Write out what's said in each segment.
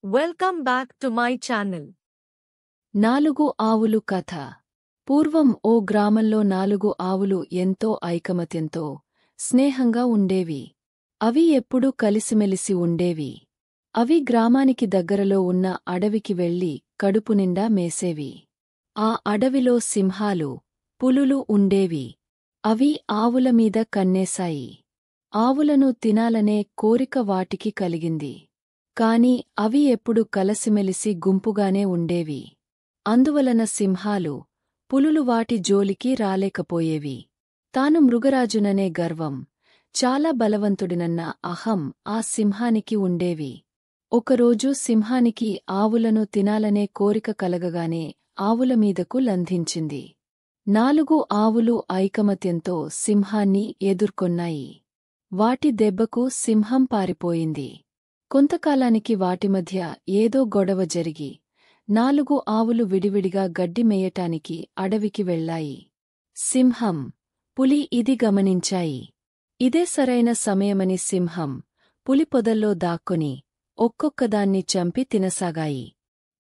Welcome back to my channel. 4 ఆవులు కథ. పూర్వం ఓ గ్రామంలో 4 ఆవులు ఎంతో ఐకమత్యంతో, స్నేహంగా ఉండేవి. అవి ఎప్పుడూ కలిసిమెలిసి ఉండేవి. అవి గ్రామానికి దగ్గరలో ఉన్న అడవికి వెళ్లి కడుపునిండా మేసేవి. ఆ అడవిలో సింహాలు, పులులు ఉండేవి. అవి ఆవుల మీద కన్నేశాయి. ఆవులను తినాలనే కోరిక వాటికి కలిగింది. కాని అవి ఎప్పుడూ కలసిమెలిసి గుంపుగానే ఉండేవి. అందువలన సింహాలు, పులులు వాటి జోలికి రాలేకపోయేవి. తాను మృగరాజుననే గర్వం, చాలా బలవంతుడినన్న అహం ఆ సింహానికి ఉండేవి. ఒకరోజు సింహానికి ఆవులను తినాలనే కోరిక కలగగానే ఆవుల మీదకు లంఘించింది. 4 ఆవులు ఐకమత్యంతో సింహాన్ని ఎదుర్కొన్నాయి. వాటి దెబ్బకు సింహం పారిపోయింది. కొంతకాలానికి వాటి మధ్య ఏదో గొడవ జరిగి 4 ఆవులు విడివిడిగా గడ్డి మేయటానికి అడవికి వెళ్లాయి. సింహం, పులి ఇది గమనించాయి. ఇదే సరైన సమయమని సింహం, పులి పొదల్లో దాక్కొని ఒక్కొక్కదాన్ని చంపి తినసాగాయి.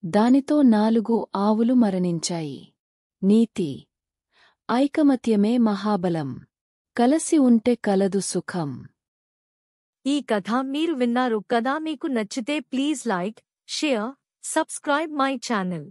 దానితో 4 ఆవులు మరణించాయి. నీతి: ఐకమత్యమే మహాబలం. కలసి ఉంటే కలదు సుఖం. ఈ కథ మీరు విన్నారు కదా? మీకు నచ్చితే please like, share, subscribe my channel.